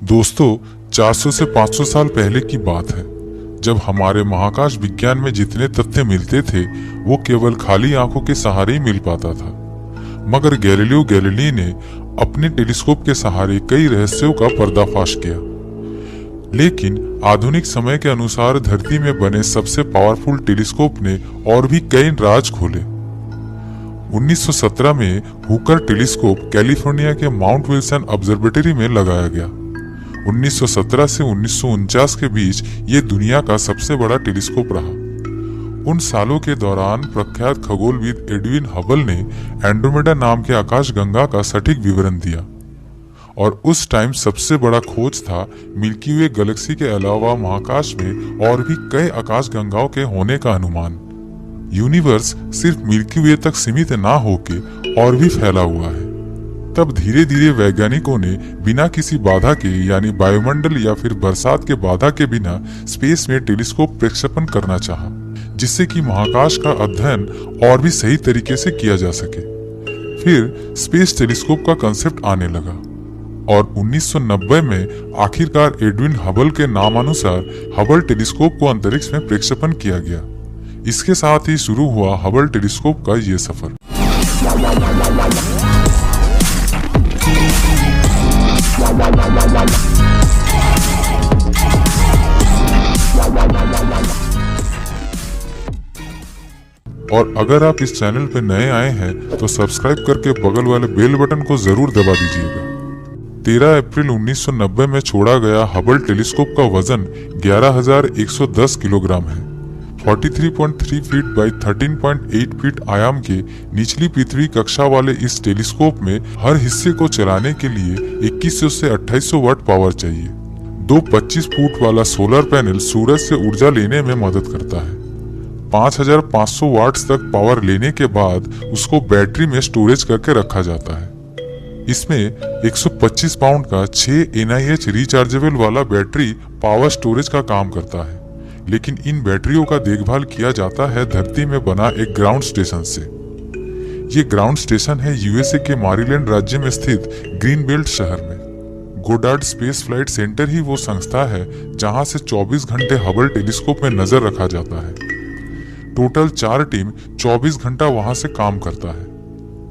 दोस्तों, 400 से 500 साल पहले की बात है, जब हमारे महाकाश विज्ञान में जितने तथ्य मिलते थे वो केवल खाली आंखों के सहारे ही मिल पाता था। मगर गैलीलियो गैलीली ने अपने टेलीस्कोप के सहारे कई रहस्यों का पर्दाफाश किया। लेकिन आधुनिक समय के अनुसार धरती में बने सबसे पावरफुल टेलीस्कोप ने और भी कई राज खोले। 1917 में हुकर टेलीस्कोप कैलिफोर्निया के माउंट विल्सन ऑब्जर्वेटरी में लगाया गया। 1917 से 1949 के बीच ये दुनिया का सबसे बड़ा टेलीस्कोप रहा। उन सालों के दौरान प्रख्यात खगोलविद एडविन हबल ने एंड्रोमेडा नाम के आकाशगंगा का सटीक विवरण दिया और उस टाइम सबसे बड़ा खोज था मिल्की वे गैलेक्सी के अलावा महाकाश में और भी कई आकाशगंगाओं के होने का अनुमान। यूनिवर्स सिर्फ मिल्की वे तक सीमित ना होके और भी फैला हुआ है। तब धीरे धीरे वैज्ञानिकों ने बिना किसी बाधा के यानी वायुमंडल या फिर बरसात के बाधा के बिना स्पेस में टेलीस्कोप प्रक्षेपण करना चाहा, जिससे कि महाकाश का अध्ययन और भी सही तरीके से किया जा सके। फिर स्पेस टेलीस्कोप का कंसेप्ट आने लगा और 1990 में आखिरकार एडविन हबल के नामानुसार हबल टेलीस्कोप को अंतरिक्ष में प्रक्षेपण किया गया। इसके साथ ही शुरू हुआ हबल टेलीस्कोप का ये सफर। और अगर आप इस चैनल पर नए आए हैं तो सब्सक्राइब करके बगल वाले बेल बटन को जरूर दबा दीजिएगा। 13 अप्रैल 1990 में छोड़ा गया हबल टेलीस्कोप का वजन 11,110 किलोग्राम है। 43.3 फीट बाई 13.8 फीट आयाम के निचली पृथ्वी कक्षा वाले इस टेलीस्कोप में हर हिस्से को चलाने के लिए 2100 से 2800 वाट पावर चाहिए। दो 25 फुट वाला सोलर पैनल सूरज से ऊर्जा लेने में मदद करता है। 5500 वाट्स तक पावर लेने के बाद उसको बैटरी में स्टोरेज करके रखा जाता है। इसमें 125 पाउंड का 6 NIH रिचार्जेबल वाला बैटरी पावर स्टोरेज का काम करता है। लेकिन इन बैटरियों का देखभाल किया जाता है धरती में बना एक ग्राउंड स्टेशन से। ये ग्राउंड स्टेशन है USA के मैरीलैंड राज्य में स्थित ग्रीन बेल्ट शहर में। गोडार्ड स्पेस फ्लाइट सेंटर ही वो संस्था है जहां से 24 घंटे हबल टेलीस्कोप में नजर रखा जाता है। टोटल 4 टीम 24 घंटा वहां से काम करता है।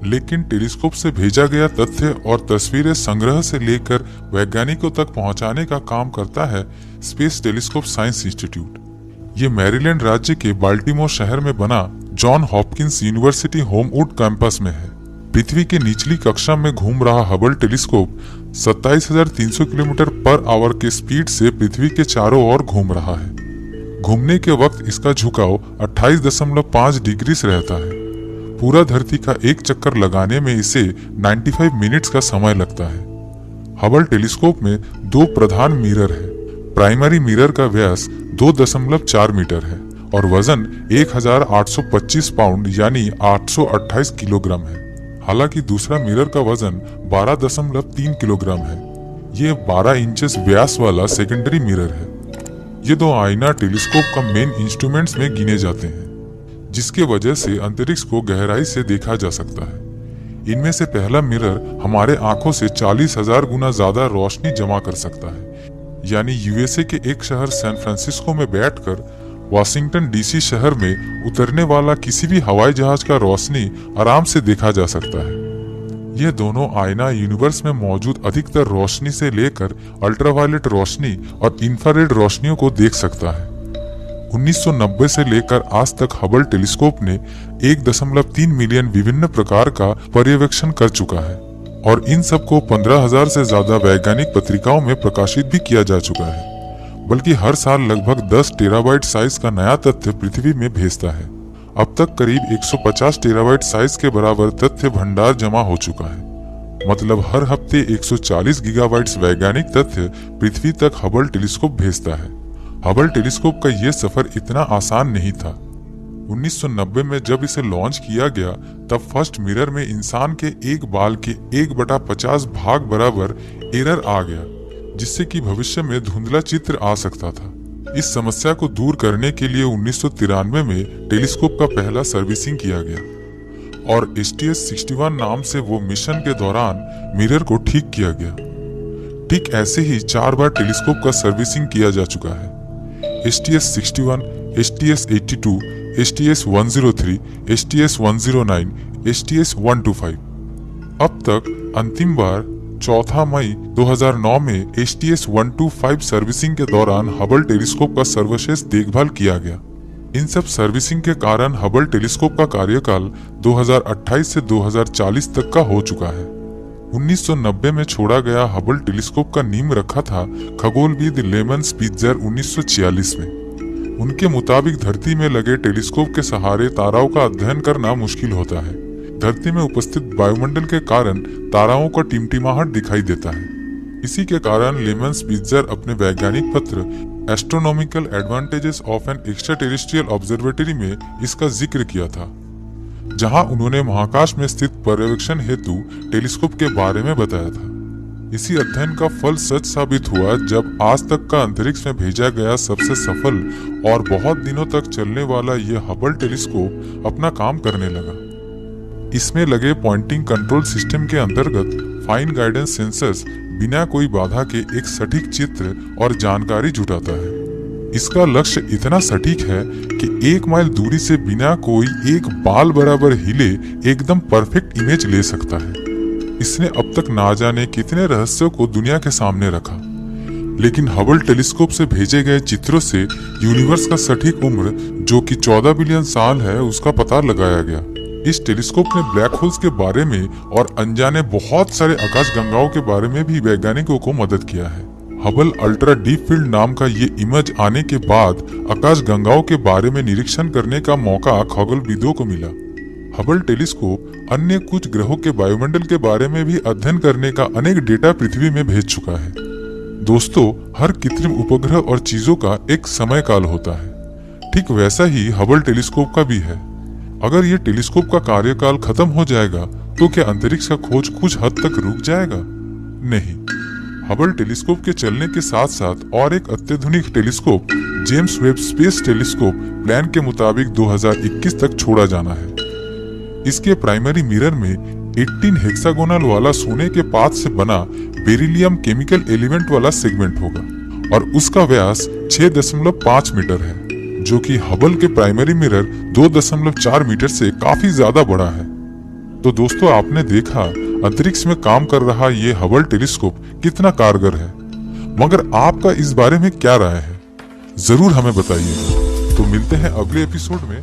लेकिन टेलीस्कोप से भेजा गया तथ्य और तस्वीरें संग्रह से लेकर वैज्ञानिकों तक पहुंचाने का काम करता है स्पेस टेलीस्कोप साइंस इंस्टीट्यूट। ये मैरीलैंड राज्य के बाल्टीमोर शहर में बना जॉन हॉपकिंस यूनिवर्सिटी होमवुड कैंपस में है। पृथ्वी के निचली कक्षा में घूम रहा Hubble telescope 27,300 kilometre per hour के स्पीड से पृथ्वी के चारों ओर घूम रहा है। घूमने के वक्त इसका झुकाव 28.5 डिग्री से रहता है। पूरा धरती का एक चक्कर लगाने में इसे 95 मिनट्स का समय लगता है। हबल टेलीस्कोप में 2 प्रधान मिरर है। प्राइमरी मिरर का व्यास 2.4 मीटर है और वजन 1825 पाउंड यानी 828 किलोग्राम है। हालांकि दूसरा मिरर का वजन 12.3 किलोग्राम है। ये 12 इंचेस व्यास वाला सेकेंडरी मिरर है। ये 2 आईना टेलीस्कोप का मेन इंस्ट्रूमेंट्स में गिने जाते हैं, जिसके वजह से अंतरिक्ष को गहराई से देखा जा सकता है। इनमें से पहला मिरर हमारे आंखों से 40,000 गुना ज्यादा रोशनी जमा कर सकता है, यानी USA के एक शहर सैन फ्रांसिस्को में बैठकर वाशिंगटन DC शहर में उतरने वाला किसी भी हवाई जहाज का रोशनी आराम से देखा जा सकता है। ये दोनों आईना यूनिवर्स में मौजूद अधिकतर रोशनी से लेकर अल्ट्रावायलेट रोशनी और इंफ्रारेड रोशनियों को देख सकता है। 1990 से लेकर आज तक हबल टेलीस्कोप ने 1.3 मिलियन विभिन्न प्रकार का पर्यवेक्षण कर चुका है और इन सबको 15,000 से ज्यादा वैज्ञानिक पत्रिकाओं में प्रकाशित भी किया जा चुका है। बल्कि हर साल लगभग 10 टेराबाइट साइज का नया तथ्य पृथ्वी में भेजता है। अब तक करीब 150 टेराबाइट साइज के बराबर तथ्य भंडार जमा हो चुका है। मतलब हर हफ्ते 140 गीगाबाइट्स वैज्ञानिक तथ्य पृथ्वी तक हबल टेलीस्कोप भेजता है। हबल टेलीस्कोप का यह सफर इतना आसान नहीं था। 1990 में जब इसे लॉन्च किया गया तब फर्स्ट मिरर में इंसान के एक बाल के 1/50 भाग बराबर एरर आ गया, जिससे कि भविष्य में धुंधला चित्र आ सकता था। इस समस्या को दूर करने के लिए 1993 में टेलीस्कोप का पहला सर्विसिंग किया गया और STS-61 नाम से वो मिशन के दौरान मिरर को ठीक किया गया। ठीक ऐसे ही 4 बार टेलीस्कोप का सर्विसिंग किया जा चुका है। STS-61, STS-82, STS-103, STS-109, STS-125। अब तक अंतिम बार 4 मई 2009 में STS-125 सर्विसिंग के दौरान हबल टेलीस्कोप का सर्वश्रेष्ठ देखभाल किया गया। इन सब सर्विसिंग के कारण हबल टेलीस्कोप का कार्यकाल 2028 से 2040 तक का हो चुका है। 1990 में छोड़ा गया हबल टेलीस्कोप का नींव रखा था खगोलविद लेमन स्पित्जर 1946 में। उनके मुताबिक धरती में लगे टेलीस्कोप के सहारे ताराओं का अध्ययन करना मुश्किल होता है। धरती में उपस्थित वायुमंडल के कारण ताराओं का टिमटिमाहट दिखाई देता है। इसी के कारण लेमन स्पित्जर अपने वैज्ञानिक पत्र astronomical advantages of an extra terrestrial observatory में इसका जिक्र किया था, जहां उन्होंने महाकाश में स्थित पर्यवेक्षण हेतु टेलीस्कोप के बारे में बताया था। इसी अध्ययन का फल सच साबित हुआ जब आज तक का अंतरिक्ष में भेजा गया सबसे सफल और बहुत दिनों तक चलने वाला यह हबल टेलीस्कोप अपना काम करने लगा। इसमें लगे पॉइंटिंग कंट्रोल सिस्टम के अंतर्गत फाइन गाइडेंस सेंसर्स बिना कोई बाधा के एक सटीक चित्र और जानकारी जुटाता है। इसका लक्ष्य इतना सटीक है कि 1 माइल दूरी से बिना कोई एक बाल बराबर हिले एकदम परफेक्ट इमेज ले सकता है। इसने अब तक ना जाने कितने रहस्यों को दुनिया के सामने रखा, लेकिन हबल टेलीस्कोप से भेजे गए चित्रों से यूनिवर्स का सटीक उम्र, जो कि 14 बिलियन साल है, उसका पता लगाया गया। इस टेलीस्कोप ने ब्लैक होल्स के बारे में और अनजाने बहुत सारे आकाशगंगाओं के बारे में भी वैज्ञानिकों को मदद किया है। हबल अल्ट्रा डीप फील्ड नाम का ये इमेज आने के बाद आकाशगंगाओं के बारे में निरीक्षण करने का मौका खगोलविदों को मिला। हबल टेलीस्कोप अन्य कुछ ग्रहों के वायुमंडल के बारे में भी अध्ययन करने का अनेक डेटा पृथ्वी में भेज चुका है। दोस्तों, हर कृत्रिम उपग्रह और चीजों का एक समय काल होता है। ठीक वैसा ही हबल टेलीस्कोप का भी है। अगर ये टेलीस्कोप का कार्यकाल खत्म हो जाएगा तो क्या अंतरिक्ष का खोज कुछ हद तक रुक जाएगा? नहीं। हबल टेलीस्कोप के चलने के साथ साथ और एक अत्याधुनिक telescope James Webb space telescope plan के मुताबिक 2021 तक छोड़ा जाना है। इसके प्राइमरी मिरर में 18 हेक्सागोनल वाला सोने के पात से बना बेरिलियम केमिकल एलिमेंट वाला सेगमेंट होगा और उसका व्यास 6.5 मीटर है, जो कि हबल के प्राइमरी मिरर 2.4 मीटर से काफी ज्यादा बड़ा है। तो दोस्तों, आपने देखा अंतरिक्ष में काम कर रहा ये हबल टेलीस्कोप कितना कारगर है। मगर आपका इस बारे में क्या राय है, जरूर हमें बताइएगा। तो मिलते हैं अगले एपिसोड में।